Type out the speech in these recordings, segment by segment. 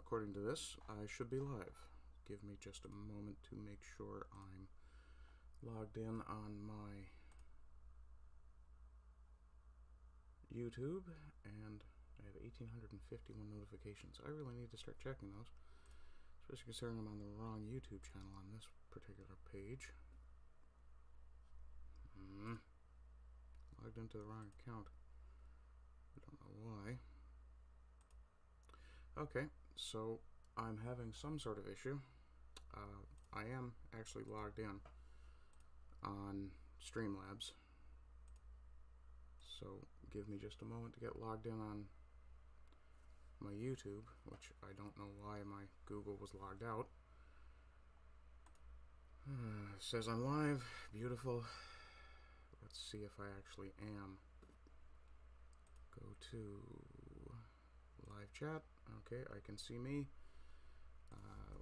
according to this, I should be live. Give me just a moment to make sure I'm logged in on my YouTube, and I have 1,851 notifications. I really need to start checking those, especially considering I'm on the wrong YouTube channel on this particular page. Logged into the wrong account. I don't know why. Okay, so I'm having some sort of issue. I am actually logged in on Streamlabs, so give me just a moment to get logged in on my YouTube, which I don't know why my Google was logged out. It says I'm live. Beautiful. Let's see if I actually am. Go to live chat. Okay, I can see me.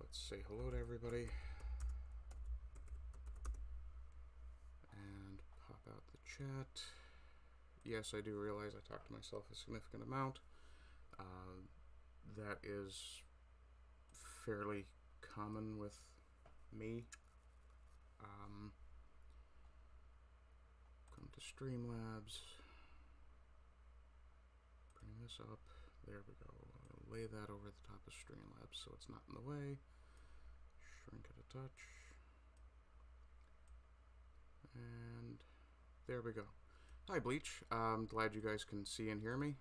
Let's say hello to everybody. And pop out the chat. Yes, I do realize I talk to myself a significant amount. That is fairly common with me. Come to Streamlabs. Bring this up. There we go. Lay that over the top of Streamlabs so it's not in the way. Shrink it a touch. And there we go. Hi, Bleach. I'm glad you guys can see and hear me.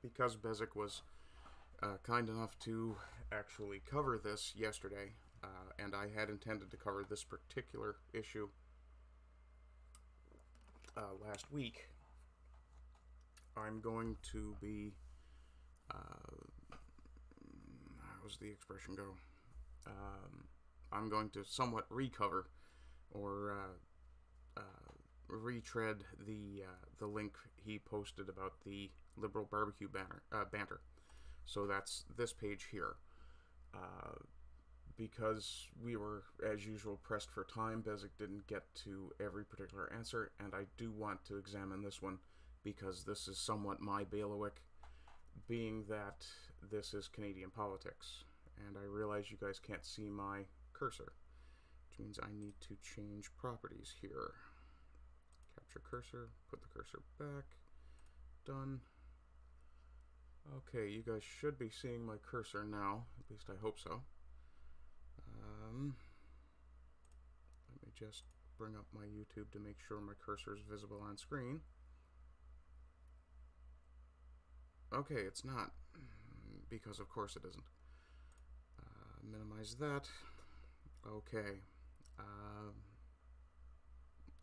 Because Bezic was kind enough to actually cover this yesterday, and I had intended to cover this particular issue last week, I'm going to be, how's the expression go? I'm going to somewhat recover or retread the link he posted about the liberal barbecue banter. So that's this page here. Because we were, as usual, pressed for time, Bezic didn't get to every particular answer, and I do want to examine this one because this is somewhat my bailiwick, being that this is Canadian politics. And I realize you guys can't see my cursor, which means I need to change properties here. Capture cursor, put the cursor back, done. Okay, you guys should be seeing my cursor now, at least I hope so. Let me just bring up my YouTube to make sure my cursor is visible on screen. Okay, it's not, because of course it isn't. Minimize that. Okay.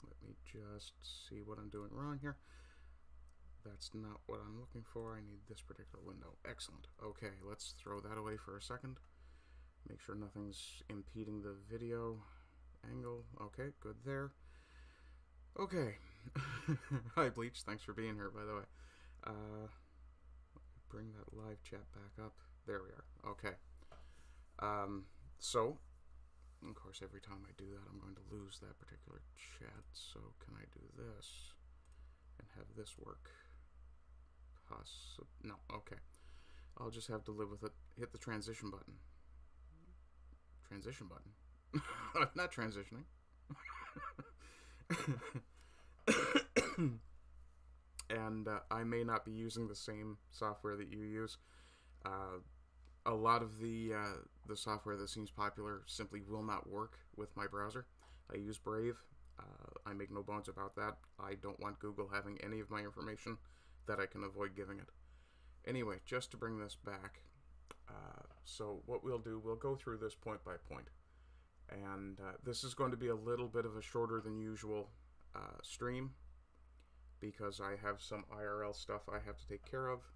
Let me just see what I'm doing wrong here. That's not what I'm looking for. I need this particular window. Excellent. Okay, let's throw that away for a second. Make sure nothing's impeding the video angle. Okay, good there. Okay. Hi, Bleach. Thanks for being here, by the way. Bring that live chat back up. There we are. Okay. So, of course, every time I do that, I'm going to lose that particular chat. So, can I do this and have this work? No. Okay. I'll just have to live with it. Hit the transition button. Transition button. I'm not transitioning. And I may not be using the same software that you use. A lot of the software that seems popular simply will not work with my browser. I use Brave. I make no bones about that. I don't want Google having any of my information that I can avoid giving it. Anyway, just to bring this back, so what we'll do, we'll go through this point by point. And this is going to be a little bit of a shorter than usual stream, because I have some IRL stuff I have to take care of.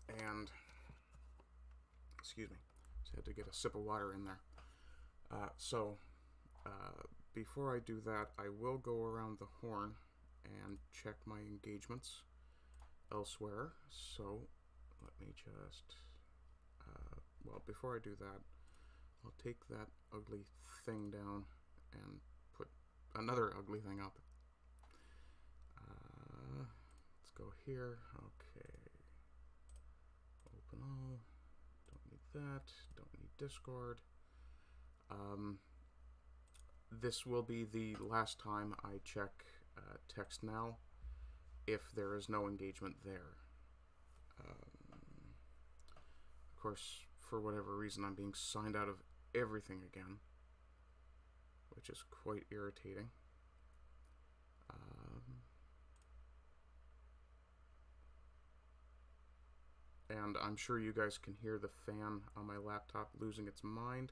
And, excuse me, just had to get a sip of water in there. Before I do that, I will go around the horn and check my engagements elsewhere. So let me just, well, before I do that, I'll take that ugly thing down and put another ugly thing up. go here. Okay. Open all. Don't need that. Don't need Discord. This will be the last time I check text now if there is no engagement there. Of course, for whatever reason, I'm being signed out of everything again, which is quite irritating. And I'm sure you guys can hear the fan on my laptop losing its mind.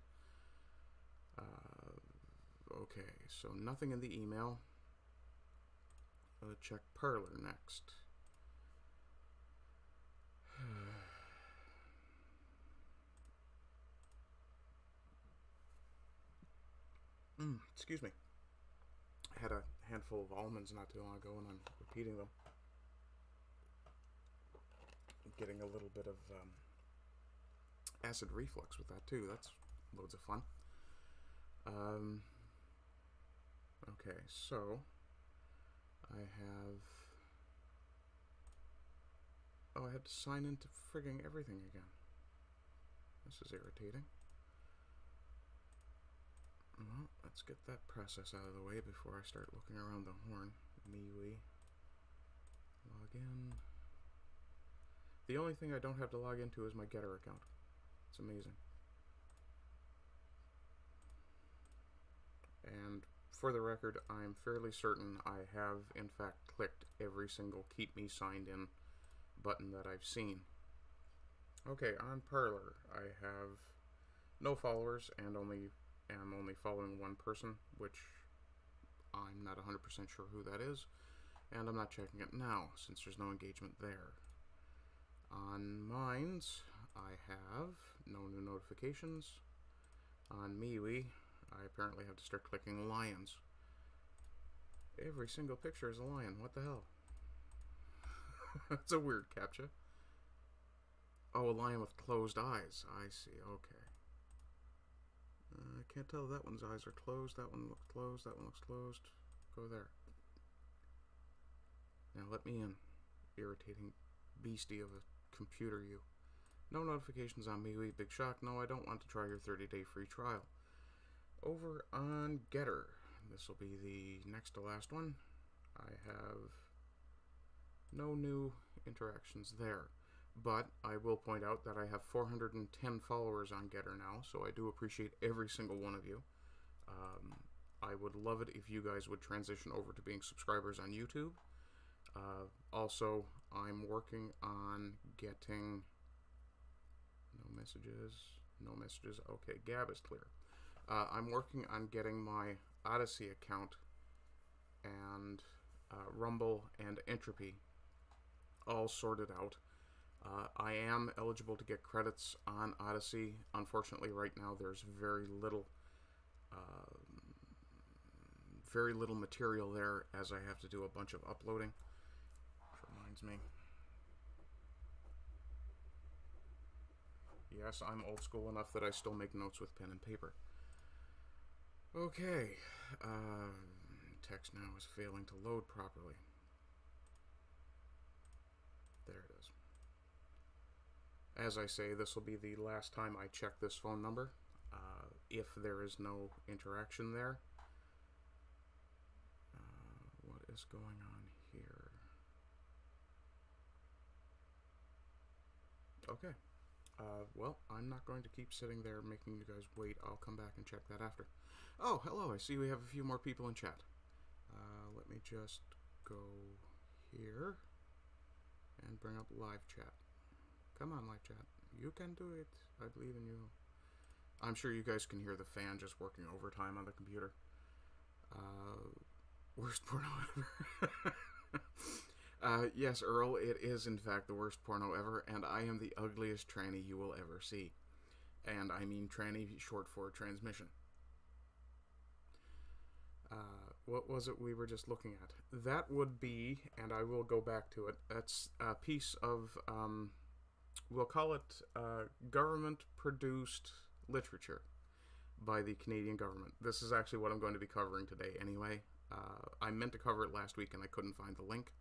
Okay, so nothing in the email. Check Parlor next. Excuse me. I had a handful of almonds not too long ago and I'm repeating them. Getting a little bit of acid reflux with that too. That's loads of fun. Okay, so I have... Oh, I had to sign into frigging everything again. This is irritating. Well, let's get that process out of the way before I start looking around the horn. MeWe. Log in. The only thing I don't have to log into is my Getter account. It's amazing. And for the record, I'm fairly certain I have, in fact, clicked every single Keep Me Signed In button that I've seen. Okay, on Parlor, I have no followers and am only following one person, which I'm not 100% sure who that is, and I'm not checking it now, since there's no engagement there. On Minds, I have no new notifications. On MeWe, I apparently have to start clicking lions. Every single picture is a lion. What the hell? That's a weird captcha. Oh, a lion with closed eyes. I see. Okay. I can't tell. That one's eyes are closed. That one looks closed. That one looks closed. Go there. Now let me in. Irritating beastie of a computer, you. No notifications on MeWe. Big shock. No, I don't want to try your 30-day free trial. Over on Getter. This will be the next to last one. I have no new interactions there. But I will point out that I have 410 followers on Getter now, so I do appreciate every single one of you. I would love it if you guys would transition over to being subscribers on YouTube. Also, I'm working on getting... No messages. Okay, Gab is clear. I'm working on getting my Odyssey account and Rumble and Entropy all sorted out. I am eligible to get credits on Odyssey. Unfortunately, right now there's very little material there, as I have to do a bunch of uploading. Which reminds me. Yes, I'm old school enough that I still make notes with pen and paper. Okay. Text now is failing to load properly. There it is. As I say, this will be the last time I check this phone number. If there is no interaction there. What is going on here? Okay. Well, I'm not going to keep sitting there making you guys wait. I'll come back and check that after. Oh, hello. I see we have a few more people in chat. Let me just go here and bring up live chat. Come on, live chat. You can do it. I believe in you. I'm sure you guys can hear the fan just working overtime on the computer. Worst porno ever. Yes, Earl, it is in fact the worst porno ever, and I am the ugliest tranny you will ever see. And I mean tranny short for transmission. What was it we were just looking at? That would be, and I will go back to it, that's a piece of, we'll call it government-produced literature by the Canadian government. This is actually what I'm going to be covering today anyway. I meant to cover it last week and I couldn't find the link.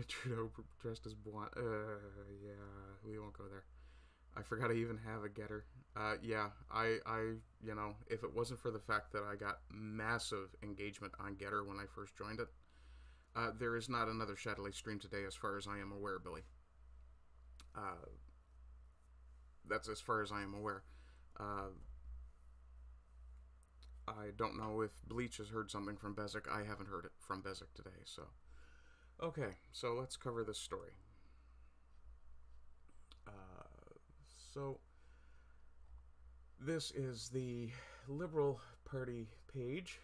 Trudeau dressed as blonde. Yeah, we won't go there. I forgot I even have a getter. Yeah, if it wasn't for the fact that I got massive engagement on Getter when I first joined it, there is not another Shadilay stream today as far as I am aware, Billy. Uh, that's as far as I am aware. Uh, I don't know if Bleach has heard something from Bezic. I haven't heard it from Bezic today, so. Okay, so let's cover this story. So, this is the Liberal Party page.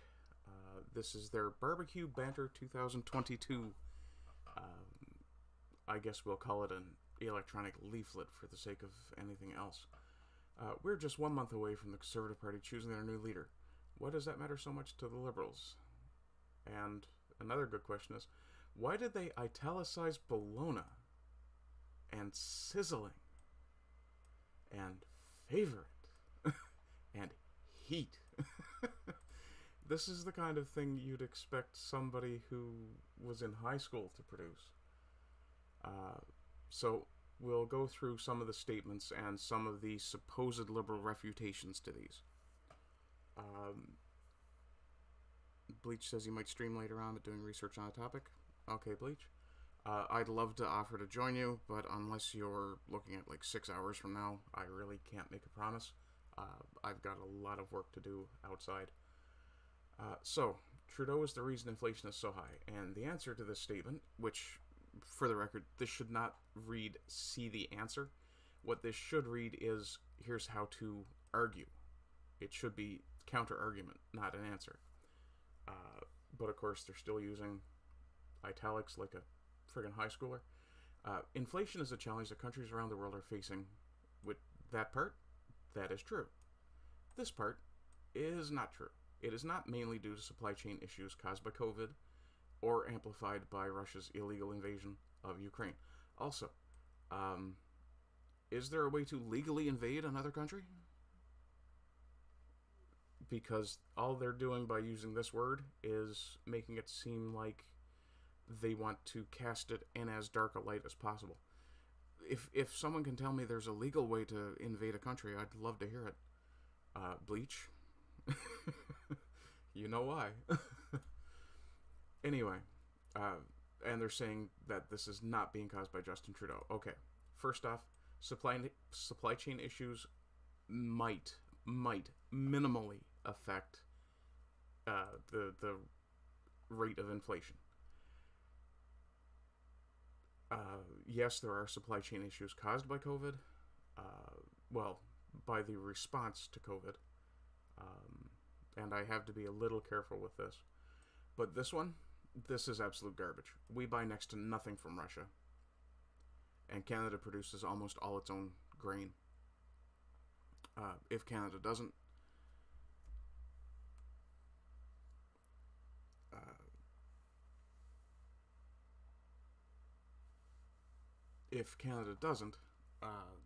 This is their Barbecue Banter 2022. I guess we'll call it an electronic leaflet for the sake of anything else. We're just 1 month away from the Conservative Party choosing their new leader. Why does that matter so much to the Liberals? And another good question is, why did they italicize bologna and sizzling and favorite and heat? This is the kind of thing you'd expect somebody who was in high school to produce. So we'll go through some of the statements and some of the supposed liberal refutations to these. Bleach says he might stream later on, but doing research on a topic. Okay, Bleach. I'd love to offer to join you, but unless you're looking at like 6 hours from now, I really can't make a promise. I've got a lot of work to do outside. So, Trudeau is the reason inflation is so high. And the answer to this statement, which, for the record, this should not read, see the answer. What this should read is, here's how to argue. It should be counter-argument, not an answer. But of course, they're still using italics like a friggin' high schooler. Inflation is a challenge that countries around the world are facing. With that part, that is true. This part is not true. It is not mainly due to supply chain issues caused by COVID or amplified by Russia's illegal invasion of Ukraine. Also, is there a way to legally invade another country? Because all they're doing by using this word is making it seem like they want to cast it in as dark a light as possible. If someone can tell me there's a legal way to invade a country, I'd love to hear it. Bleach. You know why. Anyway, and they're saying that this is not being caused by Justin Trudeau. Okay, first off, supply chain issues might minimally affect the rate of inflation. Yes, there are supply chain issues caused by COVID. By the response to COVID. And I have to be a little careful with this. But this is absolute garbage. We buy next to nothing from Russia. And Canada produces almost all its own grain. If Canada doesn't,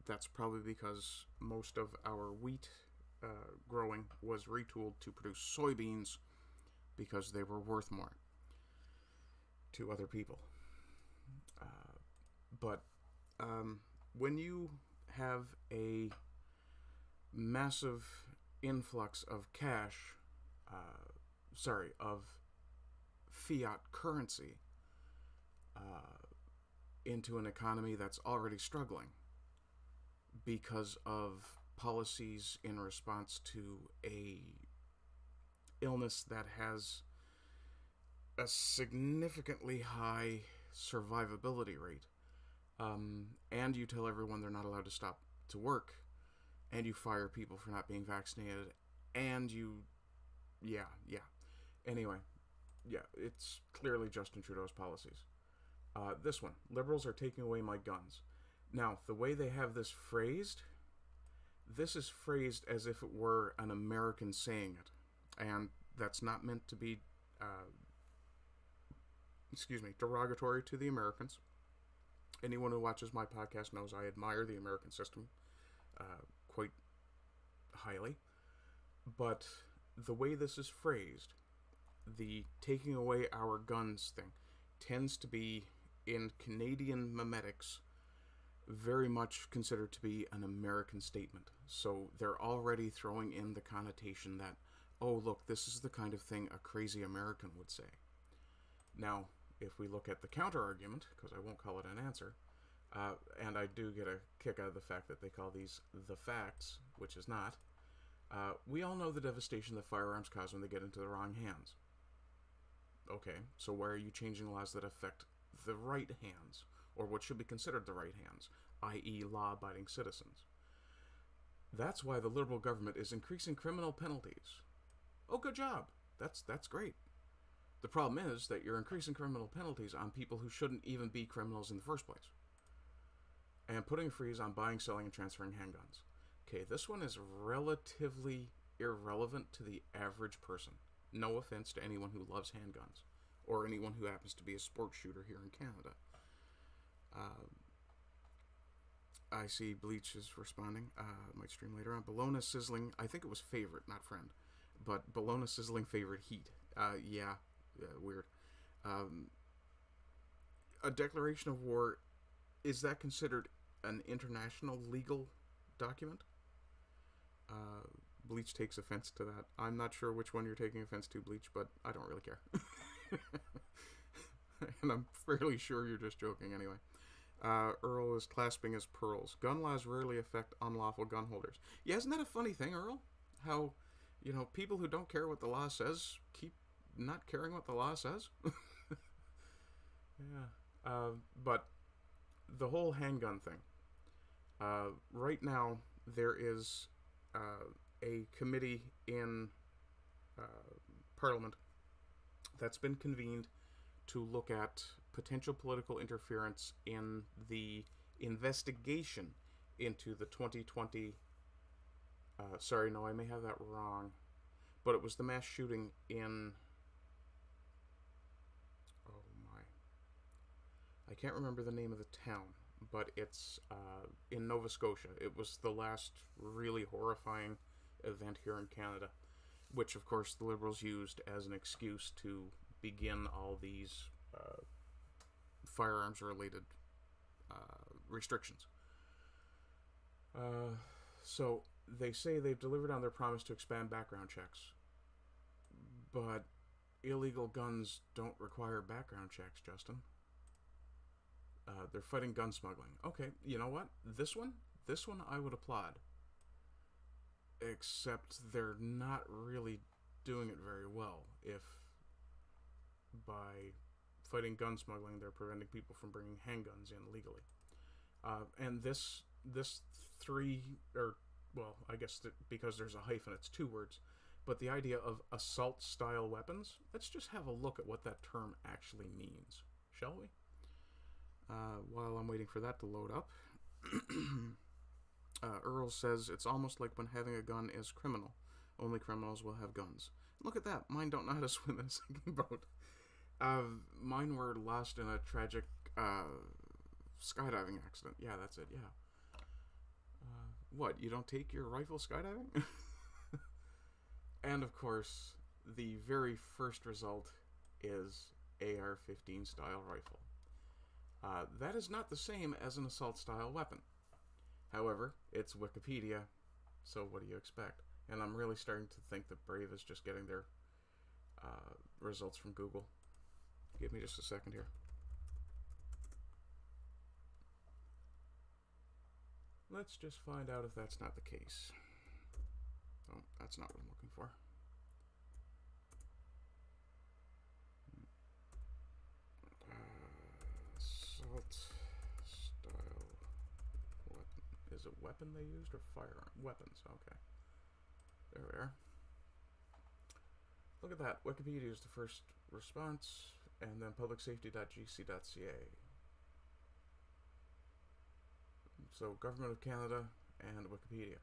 that's probably because most of our wheat growing was retooled to produce soybeans because they were worth more to other people. But when you have a massive influx of cash, of fiat currency into an economy that's already struggling because of policies in response to a illness that has a significantly high survivability rate, and you tell everyone they're not allowed to stop to work, and you fire people for not being vaccinated, and anyway, it's clearly Justin Trudeau's policies. This one, liberals are taking away my guns. Now, the way they have this phrased, this is phrased as if it were an American saying it. And that's not meant to be, derogatory to the Americans. Anyone who watches my podcast knows I admire the American system quite highly. But the way this is phrased, the taking away our guns thing, tends to be in Canadian memetics very much considered to be an American statement. So they're already throwing in the connotation that, oh, look, this is the kind of thing a crazy American would say. Now, if we look at the counter-argument, because I won't call it an answer, and I do get a kick out of the fact that they call these the facts, which is not, we all know the devastation that firearms cause when they get into the wrong hands. Okay, so why are you changing laws that affect the right hands, or what should be considered the right hands, i.e. law-abiding citizens? That's why the Liberal government is increasing criminal penalties. Oh, good job. That's great. The problem is that you're increasing criminal penalties on people who shouldn't even be criminals in the first place. And putting a freeze on buying, selling, and transferring handguns. Okay, this one is relatively irrelevant to the average person. No offense to anyone who loves handguns, or anyone who happens to be a sports shooter here in Canada. I see Bleach is responding. Might stream later on. Bologna sizzling. I think it was favorite, not friend. But Bologna sizzling favorite heat. Yeah, weird. A declaration of war, is that considered an international legal document? Bleach takes offense to that. I'm not sure which one you're taking offense to, Bleach, but I don't really care. And I'm fairly sure you're just joking anyway. Earl is clasping his pearls. Gun laws rarely affect unlawful gun holders. Yeah, isn't that a funny thing, Earl? How, people who don't care what the law says keep not caring what the law says? Yeah. But the whole handgun thing. Right now, there is a committee in Parliament that's been convened to look at potential political interference in the investigation into the 2020... sorry, no, I may have that wrong. But it was the mass shooting in... Oh, my. I can't remember the name of the town, but it's in Nova Scotia. It was the last really horrifying event here in Canada, which, of course, the Liberals used as an excuse to begin all these firearms-related restrictions. So they say they've delivered on their promise to expand background checks, but illegal guns don't require background checks, Justin. They're fighting gun smuggling. Okay, you know what? This one I would applaud. Except they're not really doing it very well. If by fighting gun smuggling, they're preventing people from bringing handguns in legally. And this three, or, well, I guess because there's a hyphen, it's 2 words. But the idea of assault-style weapons, let's just have a look at what that term actually means, shall we? While I'm waiting for that to load up. Earl says, it's almost like when having a gun is criminal. Only criminals will have guns. Look at that. Mine don't know how to swim in a sinking boat. Mine were lost in a tragic skydiving accident. Yeah, that's it, yeah. What, you don't take your rifle skydiving? And, of course, the very first result is AR-15 style rifle. That is not the same as an assault-style weapon. However, it's Wikipedia, so what do you expect? And I'm really starting to think that Brave is just getting their results from Google. Give me just a second here. Let's just find out if that's not the case. Oh, that's not what I'm looking for. Assault style weapon. Is it weapon they used or firearm? Weapons, okay. There we are. Look at that. Wikipedia is the first response, and then publicsafety.gc.ca. So, Government of Canada and Wikipedia.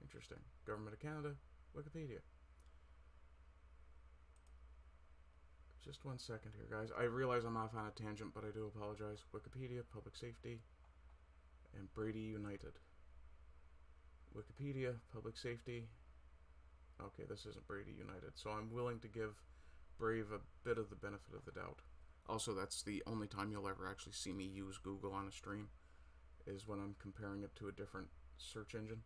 Interesting. Government of Canada, Wikipedia. Just 1 second here, guys. I realize I'm off on a tangent, but I do apologize. Wikipedia, Public Safety, and Brady United. Wikipedia, Public Safety. Okay, this isn't Brady United, so I'm willing to give Brave a bit of the benefit of the doubt. Also, that's the only time you'll ever actually see me use Google on a stream, is when I'm comparing it to a different search engine.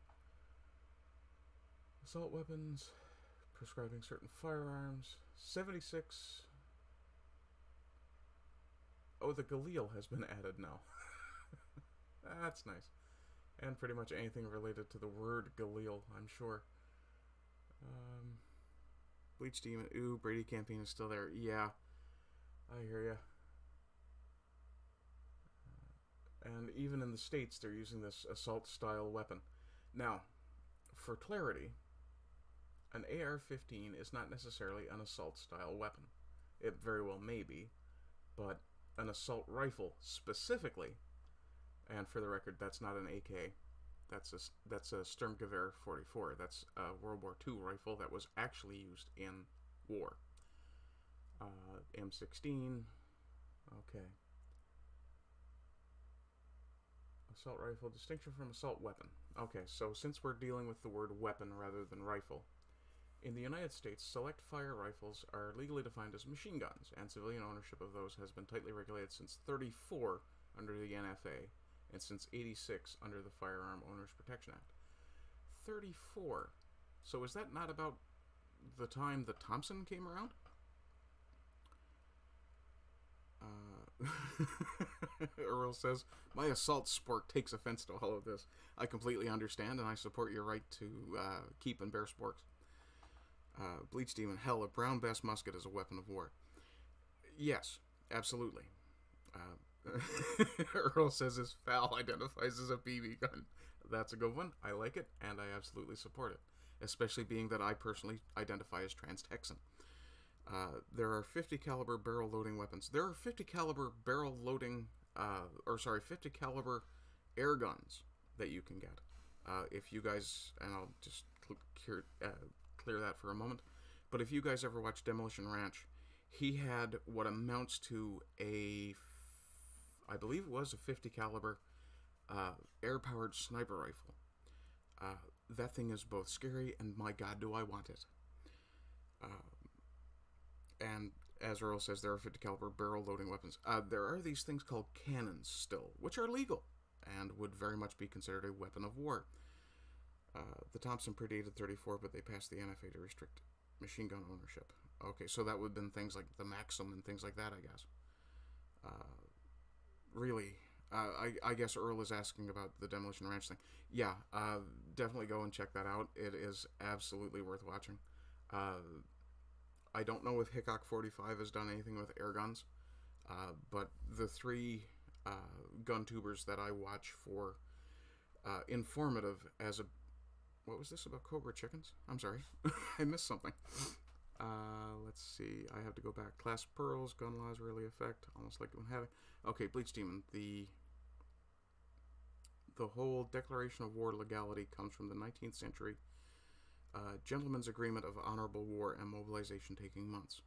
Assault weapons, prescribing certain firearms, 76. Oh, the Galil has been added now. That's nice. And pretty much anything related to the word Galil, I'm sure. Bleach Demon. Ooh, Brady Campaign is still there. Yeah, I hear ya. And even in the States, they're using this assault-style weapon. Now, for clarity, an AR-15 is not necessarily an assault-style weapon. It very well may be, but an assault rifle specifically, and for the record, that's not an AK. That's a Sturmgewehr 44. That's a World War II rifle that was actually used in war. M16. Okay. Assault rifle, distinction from assault weapon. Okay, so since we're dealing with the word weapon rather than rifle, in the United States, select fire rifles are legally defined as machine guns, and civilian ownership of those has been tightly regulated since '34 under the NFA, and since '86 under the Firearm Owners Protection Act. 34. So is that not about the time the Thompson came around? Earl says, my assault sport takes offense to all of this. I completely understand, and I support your right to keep and bear sporks. Bleach Demon, hell, a brown bass musket is a weapon of war. Yes, absolutely. Earl says his FAL identifies as a BB gun. That's a good one. I like it, and I absolutely support it. Especially being that I personally identify as trans-Texan. There are 50 caliber barrel loading weapons. There are 50 caliber barrel loading, 50 caliber air guns that you can get. If you guys, and I'll just clear that for a moment, but if you guys ever watch Demolition Ranch, he had what amounts to I believe it was a 50 caliber air-powered sniper rifle. That thing is both scary and my god do I want it. And as Earl says, there are 50 caliber barrel loading weapons. There are these things called cannons still, which are legal and would very much be considered a weapon of war. The Thompson predated 34, but they passed the NFA to restrict machine gun ownership. Okay, so that would have been things like the Maxim and things like that, I guess. Really, I guess Earl is asking about the Demolition Ranch thing. Yeah, definitely go and check that out. It is absolutely worth watching. I don't know if Hickok 45 has done anything with air guns, but the three gun tubers that I watch for informative as a... What was this about Cobra chickens? I'm sorry. I missed something. Let's see. I have to go back. Class pearls, gun laws really affect. Almost like I'm having... Okay, Bleach Demon. The whole Declaration of War legality comes from the 19th century. Gentleman's Agreement of Honorable War and Mobilization taking months.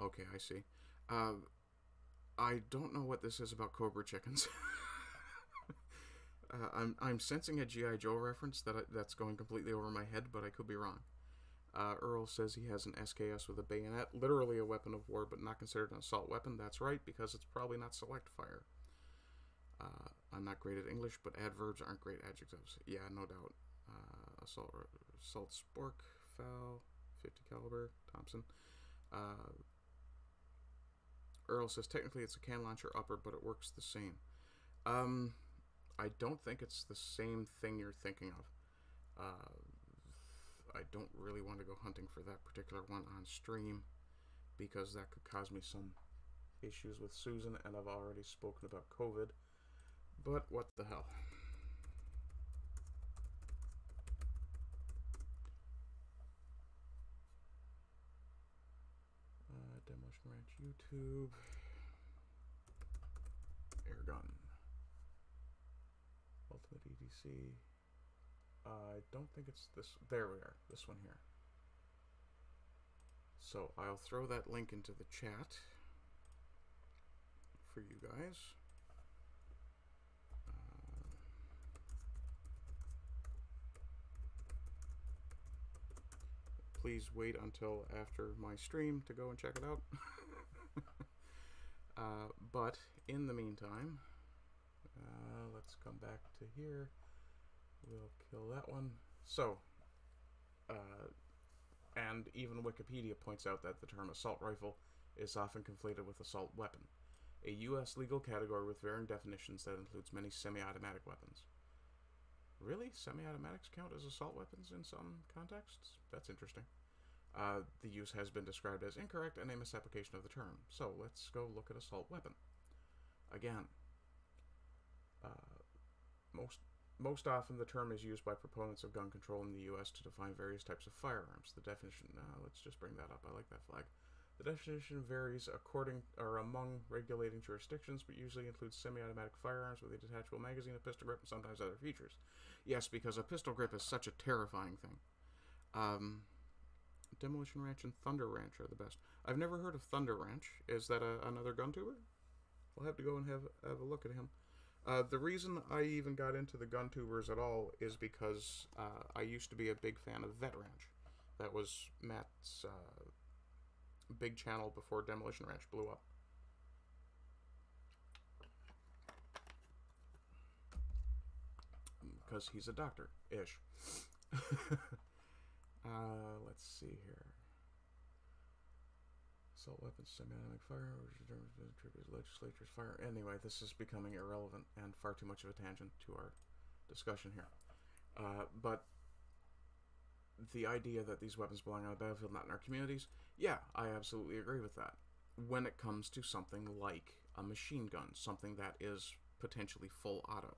Okay, I see. I don't know what this is about Cobra chickens. I'm sensing a G.I. Joe reference that's going completely over my head, but I could be wrong. Earl says he has an SKS with a bayonet, literally a weapon of war, but not considered an assault weapon. That's right, because it's probably not select fire. I'm not great at English, but adverbs aren't great adjectives. Yeah, no doubt. Assault spork, FAL, 50 caliber, Thompson. Earl says technically it's a can launcher upper, but it works the same. I don't think it's the same thing you're thinking of. I don't really want to go hunting for that particular one on stream because that could cause me some issues with Susan, and I've already spoken about COVID. But what the hell? Demolition Ranch YouTube. Airgun. Ultimate EDC. I don't think it's this. There we are. This one here. So I'll throw that link into the chat for you guys. Please wait until after my stream to go and check it out. But in the meantime, let's come back to here. We'll kill that one. So, and even Wikipedia points out that the term assault rifle is often conflated with assault weapon, a U.S. legal category with varying definitions that includes many semi-automatic weapons. Really? Semi-automatics count as assault weapons in some contexts? That's interesting. The use has been described as incorrect and a misapplication of the term. So let's go look at assault weapon. Again, most often the term is used by proponents of gun control in the U.S. to define various types of firearms. The definition, let's just bring that up. I like that flag. The definition varies among regulating jurisdictions, but usually includes semi-automatic firearms with a detachable magazine, a pistol grip, and sometimes other features. Yes, because a pistol grip is such a terrifying thing. Demolition Ranch and Thunder Ranch are the best. I've never heard of Thunder Ranch. Is that another gun tuber? We'll have to go and have a look at him. The reason I even got into the gun tubers at all is because I used to be a big fan of Vet Ranch. That was Matt's big channel before Demolition Ranch blew up. Because he's a doctor-ish. Let's see here. Assault weapons, semi-automatic firearms, triggers legislature's fire. Anyway, this is becoming irrelevant and far too much of a tangent to our discussion here. But the idea that these weapons belong on the battlefield, not in our communities, yeah, I absolutely agree with that. When it comes to something like a machine gun, something that is potentially full auto.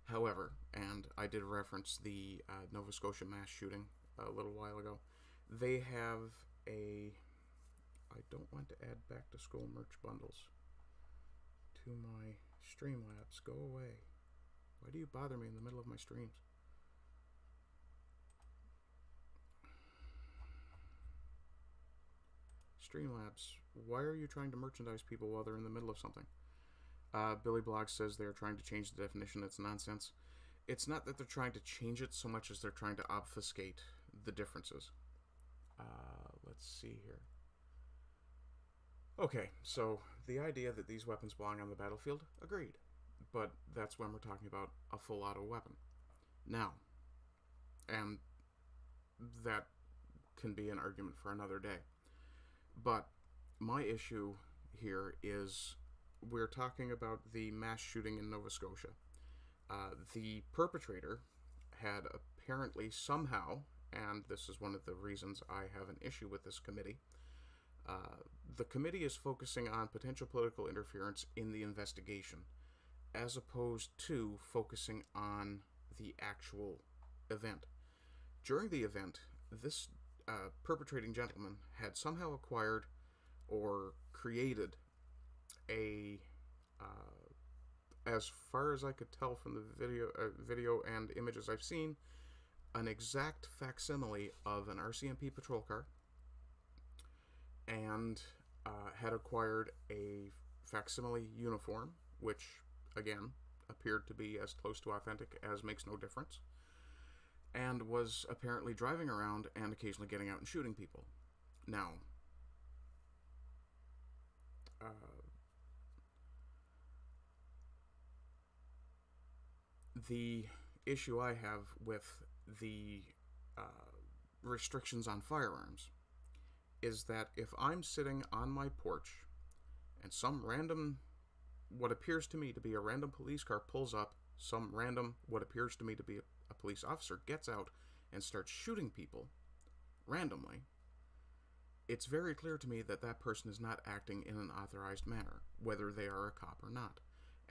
However, and I did reference the Nova Scotia mass shooting a little while ago, they have a... I don't want to add back to school merch bundles to my Streamlabs. Go away. Why do you bother me in the middle of my streams? Streamlabs, why are you trying to merchandise people while they're in the middle of something? Billy Blog says they're trying to change the definition. It's nonsense. It's not that they're trying to change it so much as they're trying to obfuscate the differences. Let's see here. Okay, so the idea that these weapons belong on the battlefield, agreed. But that's when we're talking about a full auto weapon. Now, and that can be an argument for another day. But my issue here is we're talking about the mass shooting in Nova Scotia. The perpetrator had apparently somehow, and this is one of the reasons I have an issue with this committee, the committee is focusing on potential political interference in the investigation, as opposed to focusing on the actual event. During the event, this perpetrating gentleman had somehow acquired or created a, as far as I could tell from the video and images I've seen, an exact facsimile of an RCMP patrol car, and had acquired a facsimile uniform, which, again, appeared to be as close to authentic as makes no difference, and was apparently driving around and occasionally getting out and shooting people. Now, the issue I have with the restrictions on firearms is that if I'm sitting on my porch and some random, what appears to me to be a random police car pulls up, some random, what appears to me to be a police officer gets out and starts shooting people randomly, it's very clear to me that that person is not acting in an authorized manner, whether they are a cop or not.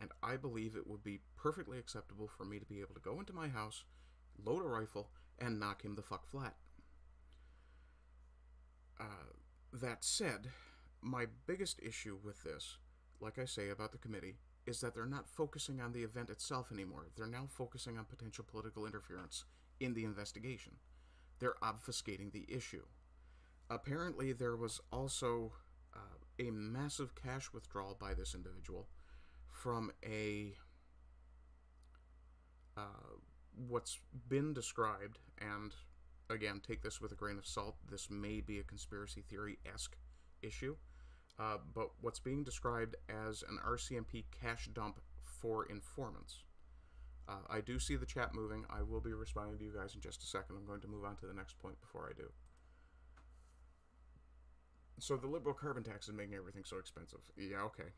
And I believe it would be perfectly acceptable for me to be able to go into my house, load a rifle, and knock him the fuck flat. That said, my biggest issue with this, like I say about the committee, is that they're not focusing on the event itself anymore. They're now focusing on potential political interference in the investigation. They're obfuscating the issue. Apparently, there was also a massive cash withdrawal by this individual from a what's been described, and again, take this with a grain of salt, this may be a conspiracy theory-esque issue, but what's being described as an RCMP cash dump for informants. I do see the chat moving. I will be responding to you guys in just a second. I'm going to move on to the next point before I do. So the liberal carbon tax is making everything so expensive. Yeah, okay.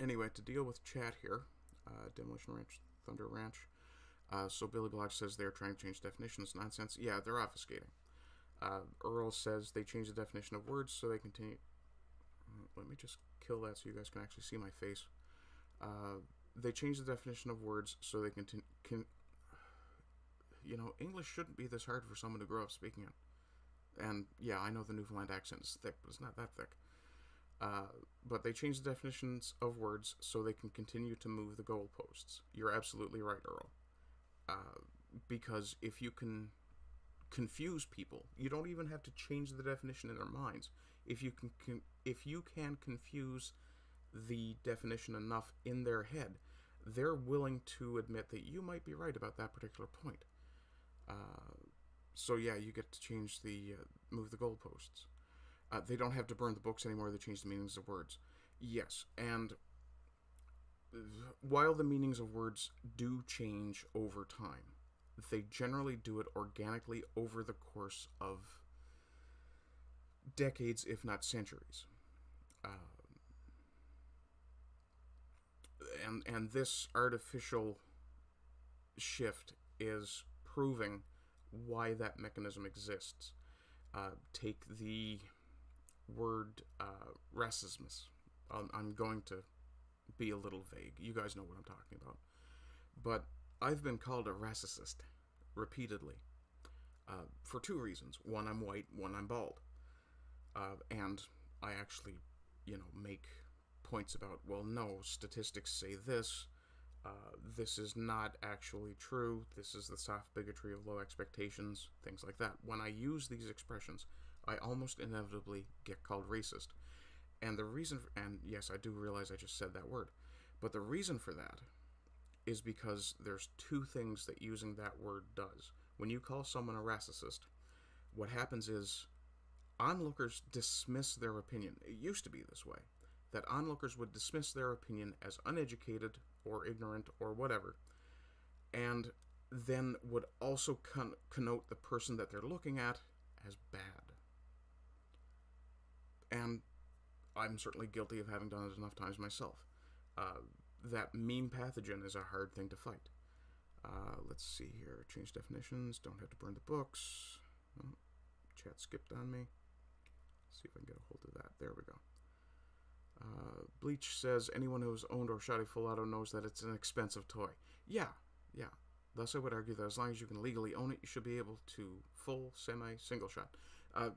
Anyway, to deal with chat here, Demolition Ranch, Thunder Ranch. So Billy Block says they're trying to change definitions. Nonsense. Yeah, they're obfuscating. Earl says they changed the definition of words so they continue. Let me just kill that so you guys can actually see my face. They changed the definition of words so they can. You know, English shouldn't be this hard for someone to grow up speaking it. And yeah, I know the Newfoundland accent is thick, but it's not that thick. But they changed the definitions of words so they can continue to move the goalposts. You're absolutely right, Earl. Because if you can confuse people, you don't even have to change the definition in their minds. If you can confuse the definition enough in their head, they're willing to admit that you might be right about that particular point. So yeah, you get to change move the goalposts. They don't have to burn the books anymore. They change the meanings of words. Yes, and while the meanings of words do change over time, they generally do it organically over the course of decades, if not centuries. And this artificial shift is proving why that mechanism exists. Take the word racismus. I'm going to be a little vague. You guys know what I'm talking about. But I've been called a racist repeatedly for two reasons. One, I'm white. One, I'm bald. And I actually, make points about, well, no, statistics say this. This is not actually true. This is the soft bigotry of low expectations, things like that. When I use these expressions, I almost inevitably get called racist. And the reason, and yes, I do realize I just said that word, but the reason for that is because there's two things that using that word does. When you call someone a racist, what happens is onlookers dismiss their opinion. It used to be this way, that onlookers would dismiss their opinion as uneducated or ignorant or whatever, and then would also connote the person that they're looking at as bad. And I'm certainly guilty of having done it enough times myself. That meme pathogen is a hard thing to fight. Let's see here. Change definitions. Don't have to burn the books. Oh, chat skipped on me. See if I can get a hold of that. There we go. Bleach says, anyone who has owned or shot a full auto knows that it's an expensive toy. Yeah. Thus, I would argue that as long as you can legally own it, you should be able to full, semi, single shot.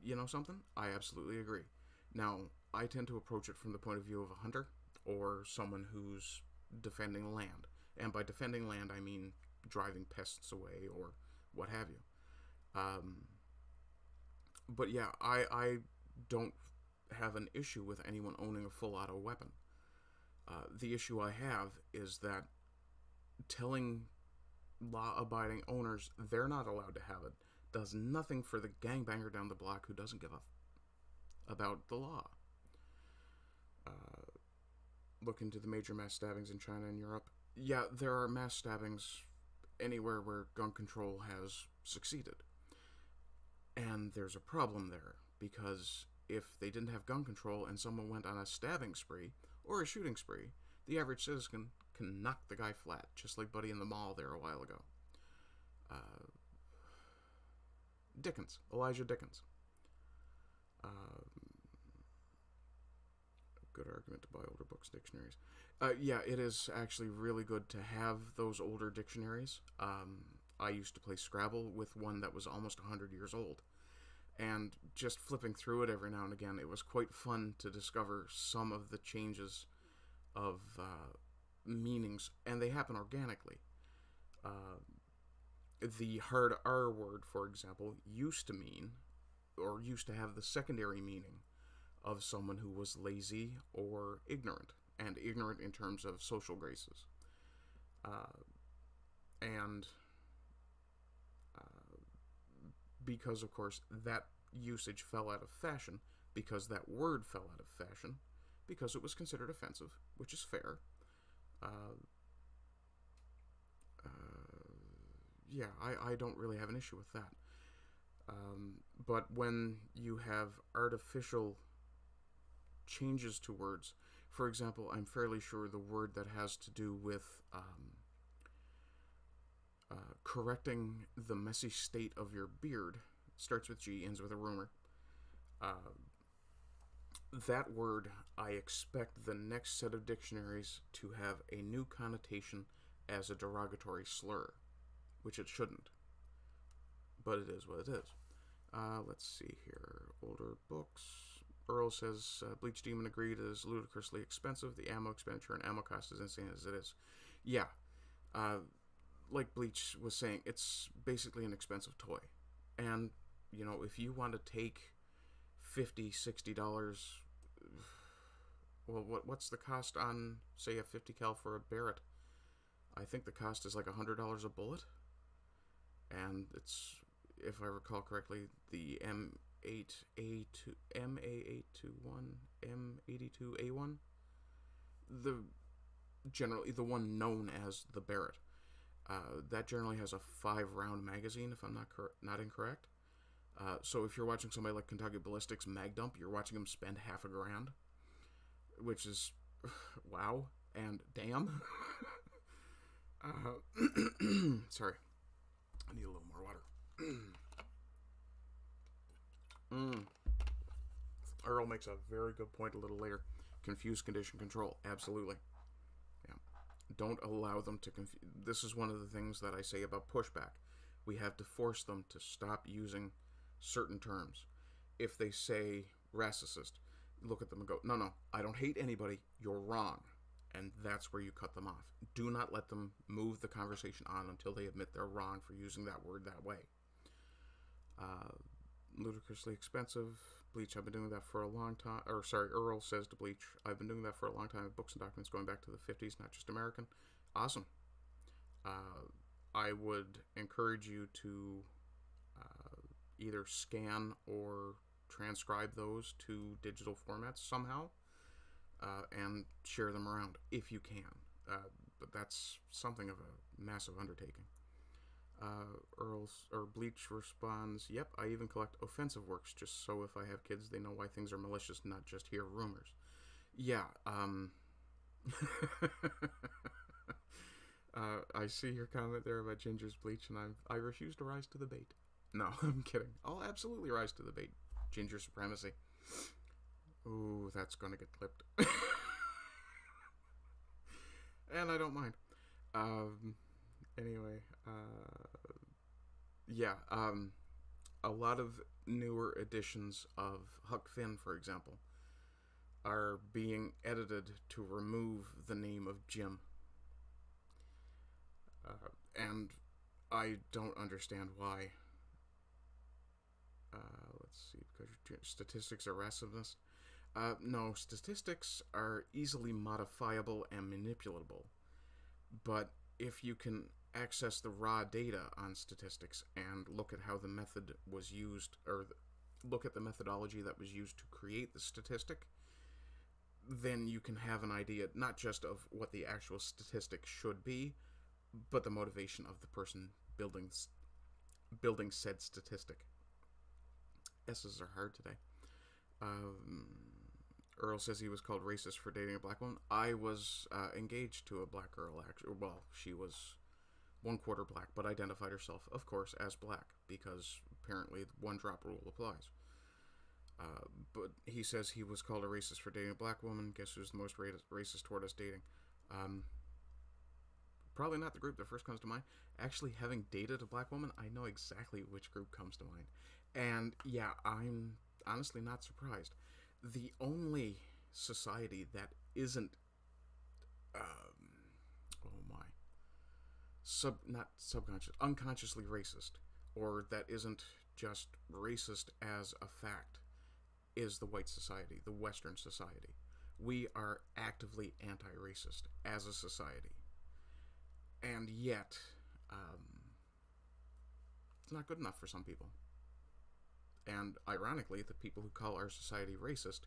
You know something? I absolutely agree. Now, I tend to approach it from the point of view of a hunter or someone who's defending land. And by defending land, I mean driving pests away or what have you. But yeah, I don't have an issue with anyone owning a full auto weapon. The issue I have is that telling law-abiding owners they're not allowed to have it does nothing for the gangbanger down the block who doesn't give a about the law. Look into the major mass stabbings in China and Europe. Yeah, there are mass stabbings anywhere where gun control has succeeded. And there's a problem there, because if they didn't have gun control and someone went on a stabbing spree or a shooting spree, the average citizen can knock the guy flat, just like Buddy in the Mall there a while ago. Elijah Dickens. Good argument to buy older books, dictionaries. Yeah, it is actually really good to have those older dictionaries. I used to play Scrabble with one that was almost 100 years old. And just flipping through it every now and again, it was quite fun to discover some of the changes of meanings, and they happen organically. The hard R word, for example, used to mean, or used to have the secondary meaning of someone who was lazy or ignorant, and ignorant in terms of social graces. Because, of course, that usage fell out of fashion because that word fell out of fashion, because it was considered offensive, which is fair. Yeah, I don't really have an issue with that. But when you have artificial changes to words, for example, I'm fairly sure the word that has to do with correcting the messy state of your beard starts with G, ends with a rumor. That word, I expect the next set of dictionaries to have a new connotation as a derogatory slur, which it shouldn't. But it is what it is. Let's see here. Older books. Earl says, Bleach Demon agreed it is ludicrously expensive. The ammo expenditure and ammo cost is insane as it is. Yeah. Like Bleach was saying, it's basically an expensive toy. And, you know, if you want to take $50, $60, well, what's the cost on, say, a 50 cal for a Barrett? I think the cost is like $100 a bullet. And it's, if I recall correctly, the M8A2, MA821, M82A1, generally the one known as the Barrett. That generally has a 5-round magazine, if I'm not incorrect. So if you're watching somebody like Kentucky Ballistics Mag Dump, you're watching them spend $1,000, which is wow and damn. Sorry, I need a little more water. Earl makes a very good point a little later. Confuse condition control, absolutely. Yeah, don't allow them to confuse. This is one of the things that I say about pushback. We have to force them to stop using certain terms. If they say racist, look at them and go, no, I don't hate anybody, you're wrong. And that's where you cut them off. Do not let them move the conversation on until they admit they're wrong for using that word that way. Ludicrously expensive. Bleach, I've been doing that for a long time. Or, sorry, Earl says to Bleach, I've been doing that for a long time. Books and documents going back to the 50s, not just American. Awesome. I would encourage you to either scan or transcribe those to digital formats somehow and share them around if you can. But that's something of a massive undertaking. Bleach responds, yep, I even collect offensive works just so if I have kids they know why things are malicious, not just hear rumors. Yeah, I see your comment there about Ginger's bleach, and I refuse to rise to the bait. No, I'm kidding. I'll absolutely rise to the bait. Ginger supremacy. Ooh, that's gonna get clipped. And I don't mind. Anyway, a lot of newer editions of Huck Finn, for example, are being edited to remove the name of Jim. And I don't understand why. Let's see, because statistics are racist. No, statistics are easily modifiable and manipulatable. But if you can access the raw data on statistics and look at how the method was used, or look at the methodology that was used to create the statistic, then you can have an idea not just of what the actual statistic should be, but the motivation of the person building said statistic. S's are hard today. Earl says he was called racist for dating a black woman. I was engaged to a black girl, actually. Well, she was 1/4 black, but identified herself, of course, as black, because apparently the one-drop rule applies. But he says he was called a racist for dating a black woman. Guess who's the most racist toward us dating? Probably not the group that first comes to mind. Actually, having dated a black woman, I know exactly which group comes to mind. And yeah, I'm honestly not surprised. The only society that isn't, unconsciously racist, or that isn't just racist as a fact, is the white society, the Western society. We are actively anti-racist as a society. And yet, it's not good enough for some people. And ironically, the people who call our society racist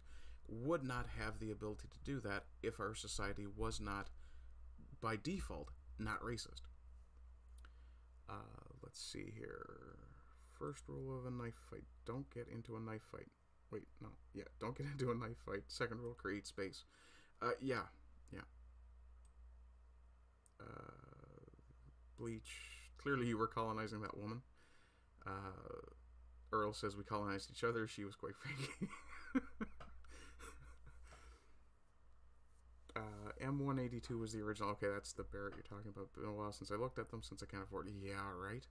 would not have the ability to do that if our society was not, by default, not racist. Let's see here. First rule of a knife fight: don't get into a knife fight. Wait, no. Yeah, don't get into a knife fight. Second rule: create space. Yeah. Bleach. Clearly you were colonizing that woman. Earl says we colonized each other. She was quite freaky. M182 was the original. Okay, that's the Barrett you're talking about. Been a while since I looked at them, since I can't afford it. Yeah, right.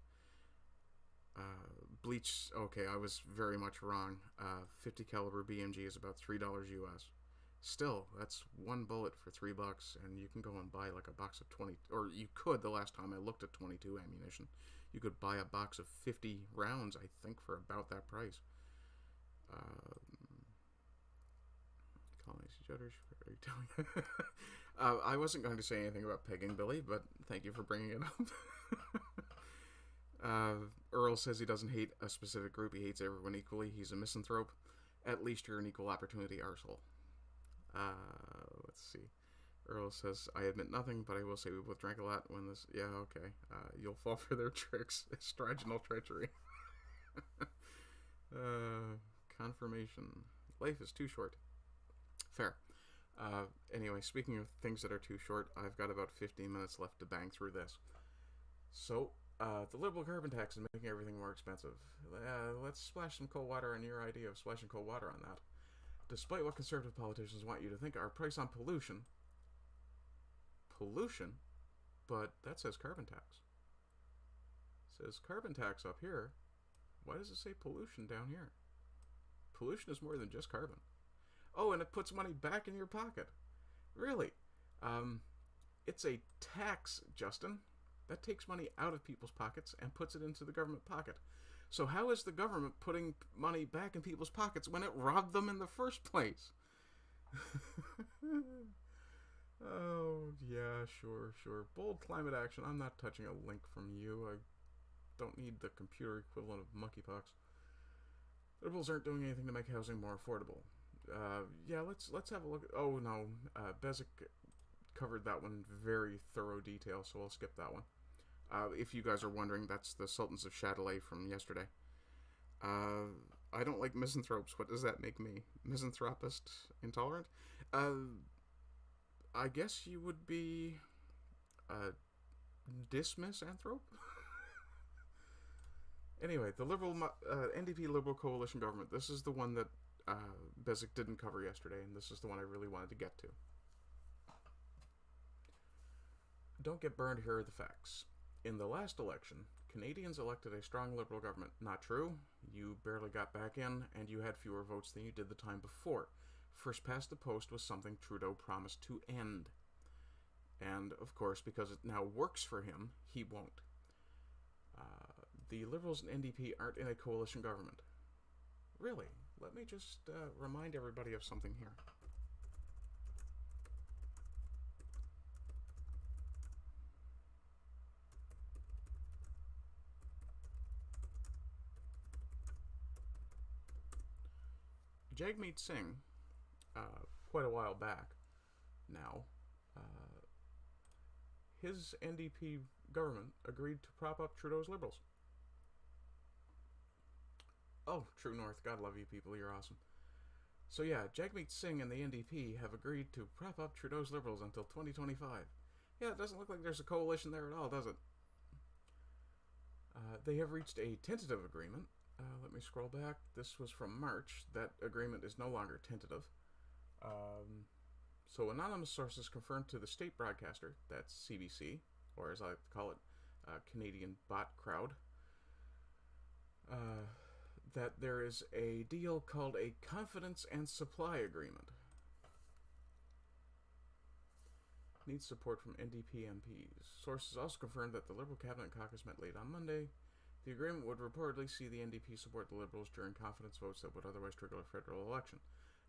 Bleach. Okay, I was very much wrong. 50 caliber BMG is about $3 US. Still, that's one bullet for $3, and you can go and buy like a box of 20, or you could. The last time I looked at 22 ammunition, you could buy a box of 50 rounds, I think, for about that price. Colonize each other. Are you telling? I wasn't going to say anything about pegging Billy, but thank you for bringing it up. Earl says he doesn't hate a specific group. He hates everyone equally. He's a misanthrope. At least you're an equal opportunity arsehole. Let's see. Earl says, I admit nothing, but I will say we both drank a lot when this... Yeah, okay. You'll fall for their tricks. Estragenal treachery. Confirmation. Life is too short. Fair. Anyway, speaking of things that are too short, I've got about 15 minutes left to bang through this. So, the liberal carbon tax is making everything more expensive. Let's splash some cold water on your idea of splashing cold water on that. Despite what conservative politicians want you to think, our price on pollution, but that says carbon tax. It says carbon tax up here. Why does it say pollution down here? Pollution is more than just carbon. Oh, and it puts money back in your pocket. Really? It's a tax, Justin. That takes money out of people's pockets and puts it into the government pocket. So how is the government putting money back in people's pockets when it robbed them in the first place? Oh, yeah, sure. Bold climate action. I'm not touching a link from you. I don't need the computer equivalent of monkeypox. Liberals aren't doing anything to make housing more affordable. Yeah, let's have a look. Oh, no. Bezic covered that one in very thorough detail, so I'll skip that one. If you guys are wondering, that's the Sultans of Shadilay from yesterday. I don't like misanthropes. What does that make me? Misanthropist? Intolerant? I guess you would be a dismissanthrope? Anyway, the liberal NDP Liberal Coalition government. This is the one that Bezic didn't cover yesterday, and this is the one I really wanted to get to. Don't get burned, here are the facts. In the last election, Canadians elected a strong Liberal government. Not true. You barely got back in, and you had fewer votes than you did the time before. First past the post was something Trudeau promised to end. And, of course, because it now works for him, he won't. The Liberals and NDP aren't in a coalition government. Really? Let me just remind everybody of something here. Jagmeet Singh, quite a while back now, his NDP government agreed to prop up Trudeau's Liberals. Oh, True North, God love you people, you're awesome. So yeah, Jagmeet Singh and the NDP have agreed to prop up Trudeau's Liberals until 2025. Yeah, it doesn't look like there's a coalition there at all, does it? They have reached a tentative agreement. Let me scroll back. This was from March. That agreement is no longer tentative. So anonymous sources confirmed to the state broadcaster, that's CBC, or as I like to call it, Canadian Bot Crowd, that there is a deal called a Confidence and Supply Agreement. Needs support from NDP MPs. Sources also confirmed that the Liberal Cabinet Caucus met late on Monday. The agreement would reportedly see the NDP support the Liberals during confidence votes that would otherwise trigger a federal election.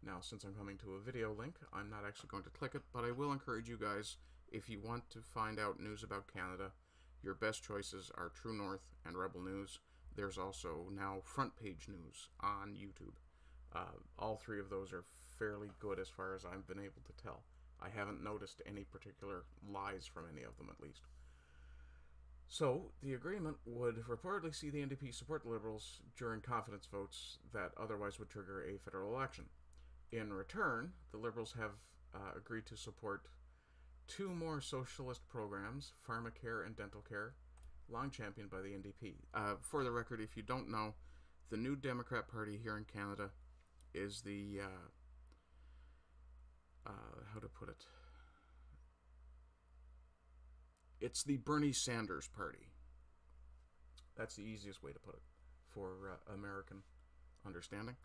Now, since I'm coming to a video link, I'm not actually going to click it, but I will encourage you guys, if you want to find out news about Canada, your best choices are True North and Rebel News. There's also now front page news on YouTube. All three of those are fairly good as far as I've been able to tell. I haven't noticed any particular lies from any of them, at least. So, the agreement would reportedly see the NDP support the Liberals during confidence votes that otherwise would trigger a federal election. In return, the Liberals have agreed to support two more socialist programs, pharmacare and dental care, long championed by the NDP. For the record, if you don't know, the New Democrat Party here in Canada is the, how to put it? It's the Bernie Sanders Party. That's the easiest way to put it for American understanding.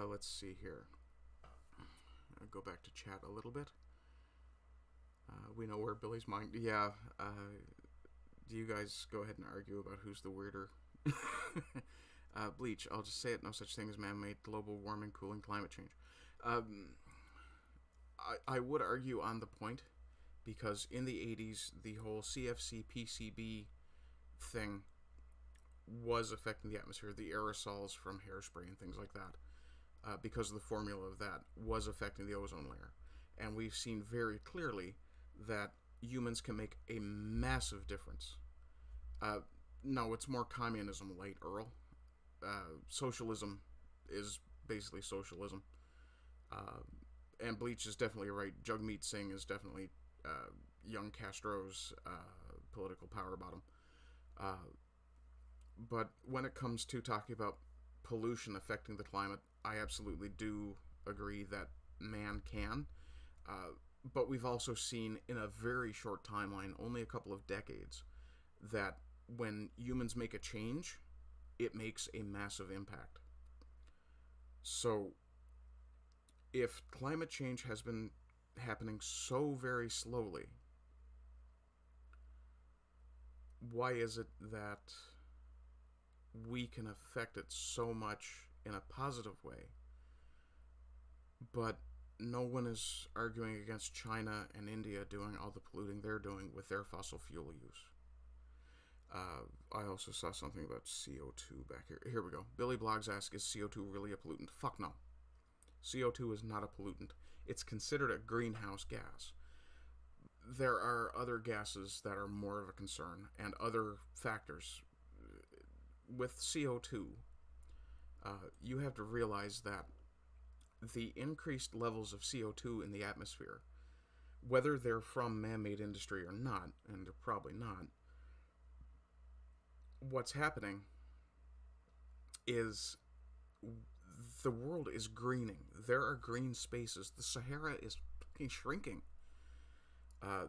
Let's see here. I'll go back to chat a little bit. We know where Billy's mind... Yeah, you guys go ahead and argue about who's the weirder. Bleach, I'll just say it, no such thing as man-made global warming, cooling, climate change. I would argue on the point, because in the 80s, the whole CFC, PCB thing was affecting the atmosphere. The aerosols from hairspray and things like that, because of the formula of that, was affecting the ozone layer. And we've seen very clearly that humans can make a massive difference. No, it's more communism light, Earl. Socialism is basically socialism. And Bleach is definitely right. Jagmeet Singh is definitely young Castro's political power bottom. But when it comes to talking about pollution affecting the climate, I absolutely do agree that man can. But we've also seen in a very short timeline, only a couple of decades, that when humans make a change, it makes a massive impact. So, if climate change has been happening so very slowly, why is it that we can affect it so much in a positive way, but no one is arguing against China and India doing all the polluting they're doing with their fossil fuel use? I also saw something about CO2 back here. Here we go. Billy Blogs asks, is CO2 really a pollutant? Fuck no. CO2 is not a pollutant. It's considered a greenhouse gas. There are other gases that are more of a concern, and other factors. With CO2, you have to realize that the increased levels of CO2 in the atmosphere, whether they're from man-made industry or not, and they're probably not, what's happening is the world is greening. There are green spaces. The Sahara is fucking shrinking.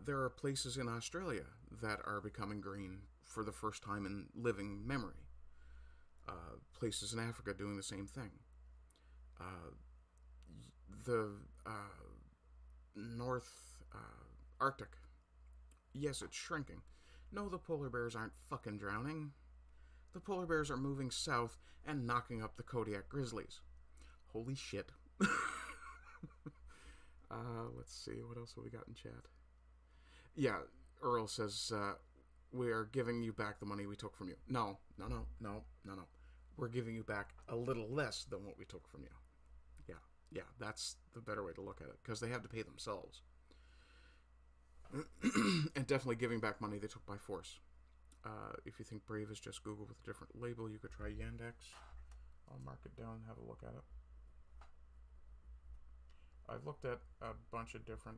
There are places in Australia that are becoming green for the first time in living memory. Places in Africa doing the same thing. The North Arctic, yes, it's shrinking. No, the polar bears aren't fucking drowning. The polar bears are moving south and knocking up the Kodiak grizzlies. Holy shit. Let's see, what else have we got in chat? Yeah, Earl says, we are giving you back the money we took from you. No. We're giving you back a little less than what we took from you. Yeah, that's the better way to look at it, because they have to pay themselves. And definitely giving back money they took by force. If you think Brave is just Google with a different label, you could try Yandex. I'll mark it down and have a look at it. I've looked at a bunch of different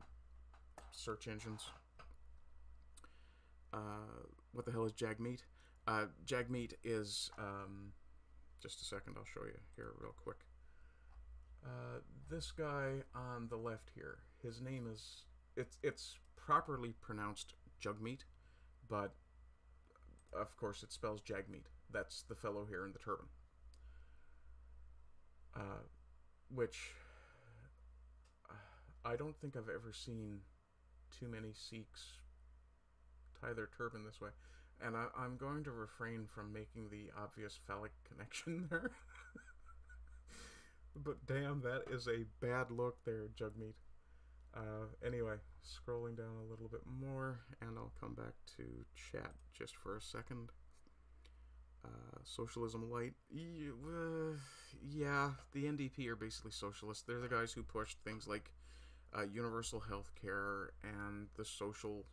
search engines. What the hell is Jagmeet? Jagmeet is, just a second, I'll show you here real quick. This guy on the left here, his name is, it's properly pronounced Jagmeet, but of course it spells Jagmeet. That's the fellow here in the turban. Which I don't think I've ever seen too many Sikhs tie their turban this way. And I'm going to refrain from making the obvious phallic connection there. But damn, that is a bad look there, Jagmeet. Anyway, scrolling down a little bit more, and I'll come back to chat just for a second. Socialism light. Yeah, the NDP are basically socialists. They're the guys who pushed things like universal health care and the social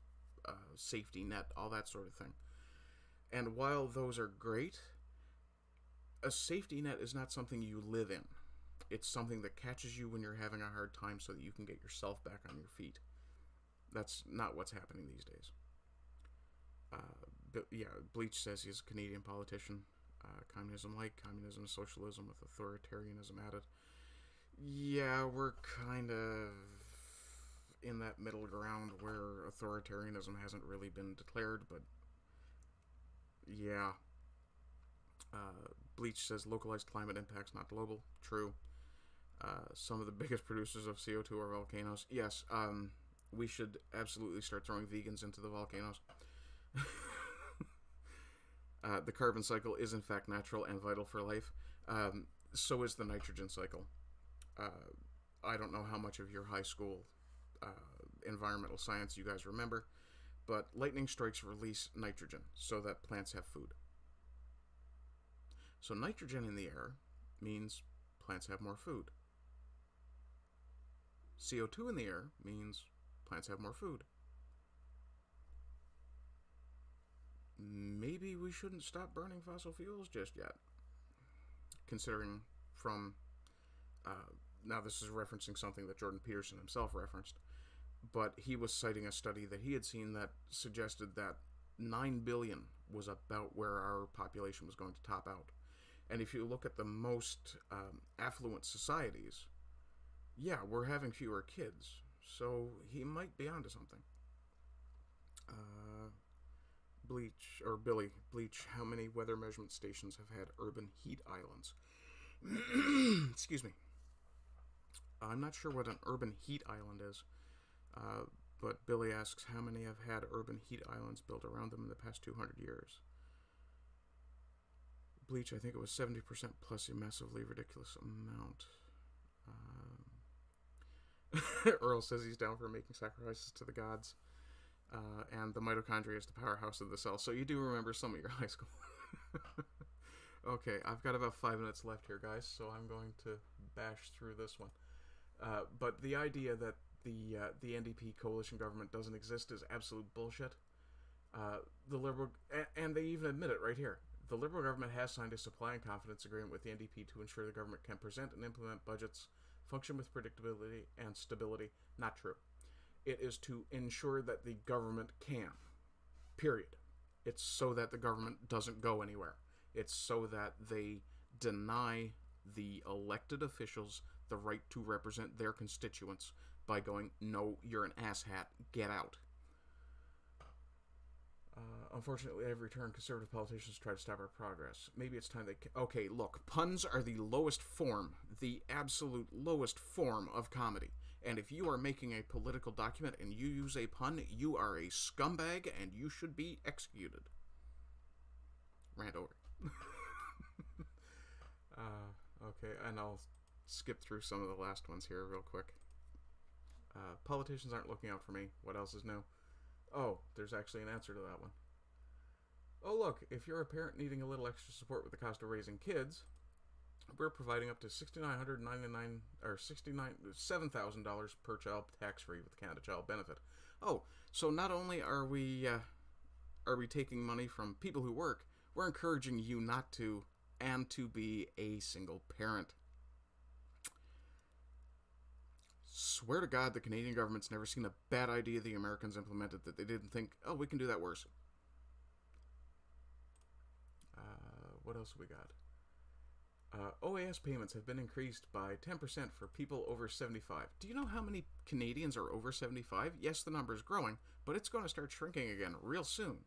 safety net, all that sort of thing. And while those are great, a safety net is not something you live in. It's something that catches you when you're having a hard time so that you can get yourself back on your feet. That's not what's happening these days. Bleach says he's a Canadian politician. Communism like, communism is socialism with authoritarianism added. Yeah, we're kind of in that middle ground where authoritarianism hasn't really been declared, but yeah. Bleach says localized climate impacts, not global. True. Some of the biggest producers of CO2 are volcanoes. Yes, we should absolutely start throwing vegans into the volcanoes. The carbon cycle is in fact natural and vital for life. So is the nitrogen cycle. I don't know how much of your high school environmental science you guys remember, but lightning strikes release nitrogen so that plants have food. So nitrogen in the air means plants have more food. CO2 in the air means plants have more food. Maybe we shouldn't stop burning fossil fuels just yet. Considering from, now this is referencing something that Jordan Peterson himself referenced, but he was citing a study that he had seen that suggested that 9 billion was about where our population was going to top out. And if you look at the most affluent societies, yeah, we're having fewer kids. So he might be onto something. Bleach, how many weather measurement stations have had urban heat islands? Excuse me. I'm not sure what an urban heat island is. But Billy asks, how many have had urban heat islands built around them in the past 200 years? Bleach, I think it was 70% plus a massively ridiculous amount. Earl says he's down for making sacrifices to the gods. And the mitochondria is the powerhouse of the cell. So you do remember some of your high school. Okay, I've got about 5 minutes left here, guys, so I'm going to bash through this one. But the idea that the NDP coalition government doesn't exist is absolute bullshit. The Liberal, and they even admit it right here. The Liberal government has signed a supply and confidence agreement with the NDP to ensure the government can present and implement budgets, function with predictability and stability. Not true. It is to ensure that the government can. Period. It's so that the government doesn't go anywhere. It's so that they deny the elected officials the right to represent their constituents by going, no, you're an asshat, get out. Unfortunately, every turn, conservative politicians try to stop our progress. Maybe it's time they... Okay, look, puns are the lowest form, the absolute lowest form of comedy. And if you are making a political document and you use a pun, you are a scumbag and you should be executed. Rant over. Okay, and I'll skip through some of the last ones here real quick. Politicians aren't looking out for me. What else is new? Oh, there's actually an answer to that one. Oh, look, if you're a parent needing a little extra support with the cost of raising kids, we're providing up to $6,999 or $7,000 per child tax-free with the Canada Child Benefit. Oh, so not only are we taking money from people who work, we're encouraging you not to and to be a single parent. Swear to God, the Canadian government's never seen a bad idea the Americans implemented that they didn't think, oh, we can do that worse. What else have we got? OAS payments have been increased by 10% for people over 75. Do you know how many Canadians are over 75? Yes, the number is growing, but it's going to start shrinking again real soon.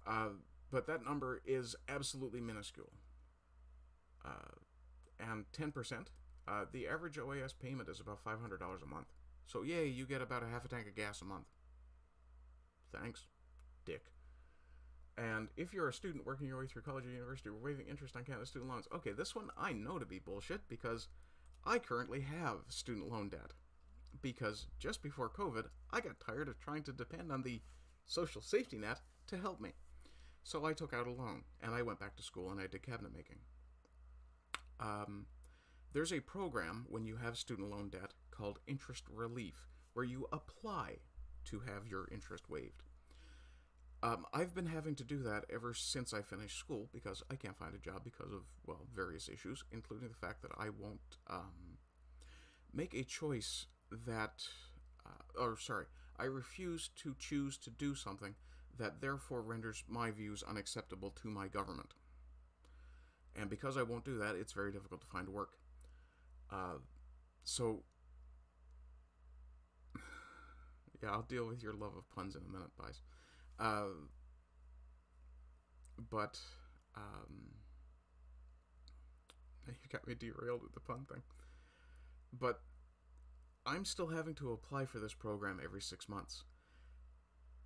But that number is absolutely minuscule. And 10%, the average OAS payment is about $500 a month. So yay, you get about a half a tank of gas a month. Thanks, dick. And if you're a student working your way through college or university, we're waiving interest on Canada student loans. Okay, this one I know to be bullshit because I currently have student loan debt. Because just before COVID, I got tired of trying to depend on the social safety net to help me. So I took out a loan, and I went back to school and I did cabinet making. There's a program when you have student loan debt called interest relief, where you apply to have your interest waived. I've been having to do that ever since I finished school because I can't find a job because of, well, various issues, including the fact that I won't make a choice that, I refuse to choose to do something that therefore renders my views unacceptable to my government. And because I won't do that, it's very difficult to find work. So, yeah, I'll deal with your love of puns in a minute, guys. But you got me derailed with the pun thing. But I'm still having to apply for this program every 6 months.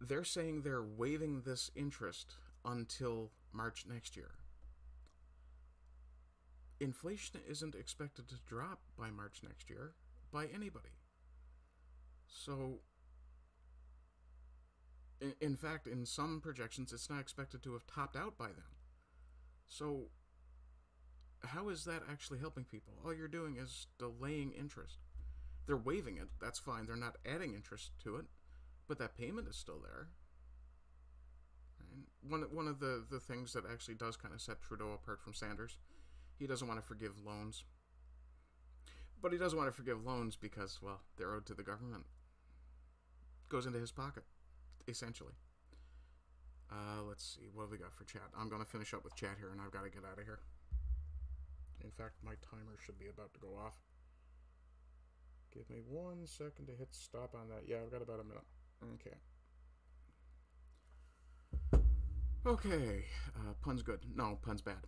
They're saying they're waiving this interest until March next year. Inflation isn't expected to drop by March next year by anybody. So, in fact, in some projections, it's not expected to have topped out by then. So, how is that actually helping people? All you're doing is delaying interest. They're waiving it, that's fine. They're not adding interest to it, but that payment is still there. And one of the things that actually does kind of set Trudeau apart from Sanders, he doesn't want to forgive loans. But he doesn't want to forgive loans because, well, they're owed to the government. Goes into his pocket, essentially. Let's see, what have we got for chat? I'm going to finish up with chat here, and I've got to get out of here. In fact, my timer should be about to go off. Give me 1 second to hit stop on that. Yeah, I've got about a minute. Okay. Pun's good. No, pun's bad.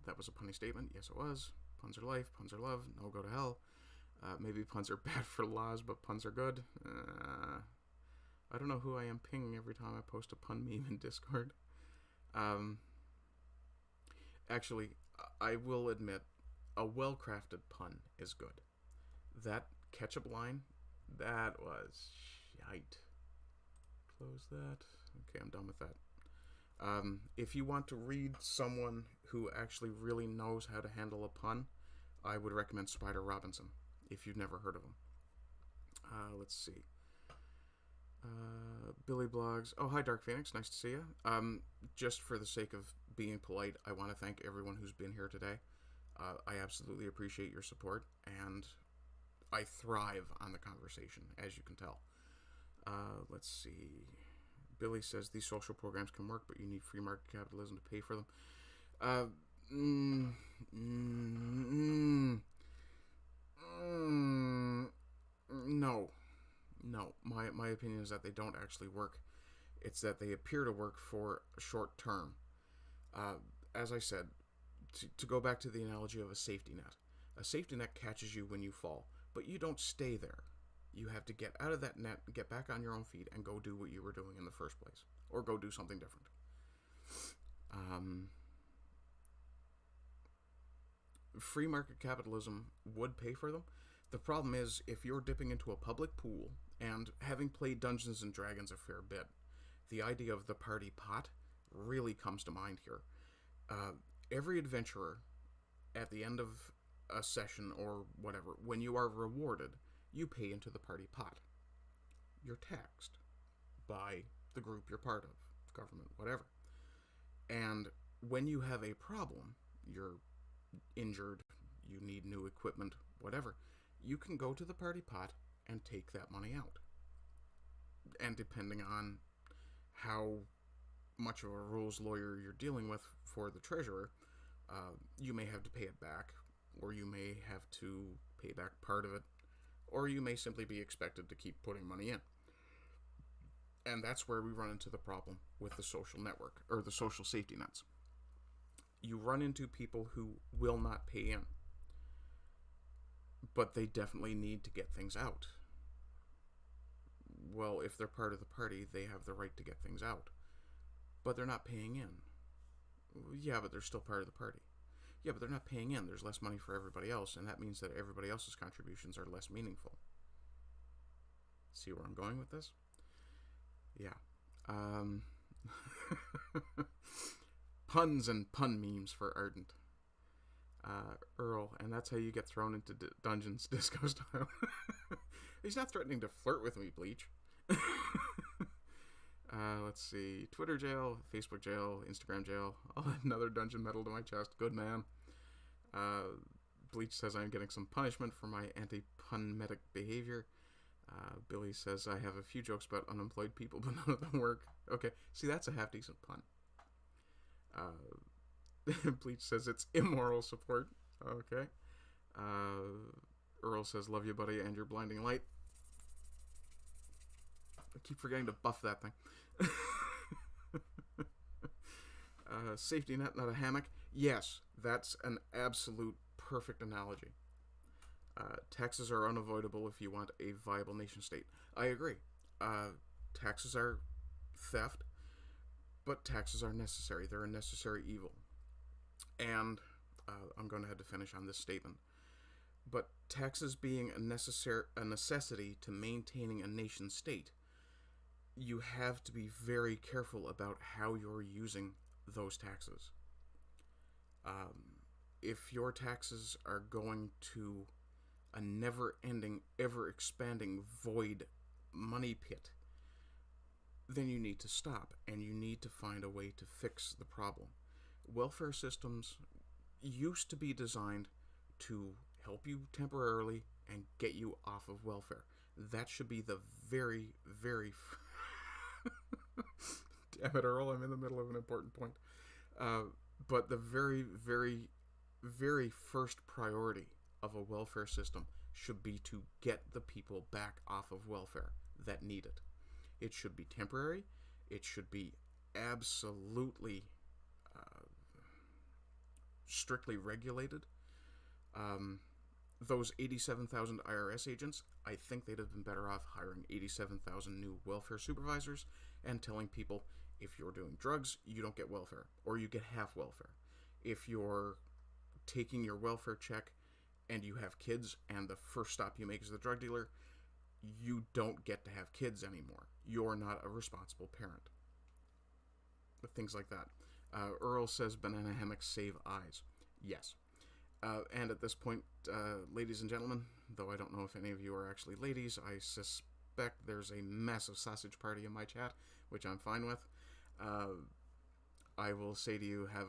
That was a punny statement. Yes, it was. Puns are life. Puns are love. No, go to hell. Maybe puns are bad for laws, but puns are good. I don't know who I am pinging every time I post a pun meme in Discord. Actually, I will admit, a well-crafted pun is good. That ketchup line, that was shite. Close that. Okay, I'm done with that. If you want to read someone who actually really knows how to handle a pun, I would recommend Spider Robinson, if you've never heard of him. Let's see. Billy Blogs. Oh, hi, Dark Phoenix. Nice to see you. Just for the sake of being polite, I want to thank everyone who's been here today. I absolutely appreciate your support, and I thrive on the conversation, as you can tell. Let's see. Billy says these social programs can work, but you need free market capitalism to pay for them. No. My opinion is that they don't actually work. It's that they appear to work for short term. As I said, to go back to the analogy of a safety net catches you when you fall, but you don't stay there. You have to get out of that net, get back on your own feet, and go do what you were doing in the first place. Or go do something different. Free market capitalism would pay for them. The problem is, if you're dipping into a public pool, and having played Dungeons & Dragons a fair bit, the idea of the party pot really comes to mind here. Every adventurer, at the end of a session or whatever, when you are rewarded, you pay into the party pot. You're taxed by the group you're part of, government, whatever. And when you have a problem, you're injured, you need new equipment, whatever, you can go to the party pot and take that money out. And depending on how much of a rules lawyer you're dealing with for the treasurer, you may have to pay it back, or you may have to pay back part of it, or you may simply be expected to keep putting money in. And that's where we run into the problem with the social network, or the social safety nets. You run into people who will not pay in, but they definitely need to get things out. Well, if they're part of the party, they have the right to get things out. But they're not paying in. Yeah, but they're still part of the party. Yeah, but they're not paying in. There's less money for everybody else, and that means that everybody else's contributions are less meaningful. See where I'm going with this? Yeah. Um, puns and pun memes for Ardent. Earl, and that's how you get thrown into dungeons, disco style. He's not threatening to flirt with me, Bleach. Let's see. Twitter jail, Facebook jail, Instagram jail. I'll add another dungeon medal to my chest. Good man. Bleach says I'm getting some punishment for my anti-pun-medic behavior. Billy says I have a few jokes about unemployed people, but none of them work. Okay, see, that's a half-decent pun. Bleach says it's immoral support. Okay. Earl says love you, buddy, and your blinding light. I keep forgetting to buff that thing. Safety net, not a hammock. Yes, that's an absolute perfect analogy. Taxes are unavoidable if you want a viable nation state. I agree. Taxes are theft, but taxes are necessary. They're a necessary evil. And I'm going to have to finish on this statement. But taxes being a necessity to maintaining a nation state, you have to be very careful about how you're using those taxes. If your taxes are going to a never-ending, ever-expanding void money pit, then you need to stop, and you need to find a way to fix the problem. Welfare systems used to be designed to help you temporarily and get you off of welfare. That should be the very, very... Damn it, Earl, I'm in the middle of an important point. But the very, very, very first priority of a welfare system should be to get the people back off of welfare that need it. It should be temporary. It should be absolutely strictly regulated. Those 87,000 IRS agents, I think they'd have been better off hiring 87,000 new welfare supervisors and telling people, if you're doing drugs, you don't get welfare, or you get half welfare. If you're taking your welfare check and you have kids and the first stop you make is the drug dealer, you don't get to have kids anymore. You're not a responsible parent. Things like that. Earl says banana hammocks save eyes. Yes. And at this point, ladies and gentlemen, though I don't know if any of you are actually ladies, I suspect there's a massive sausage party in my chat, which I'm fine with. I will say to you, have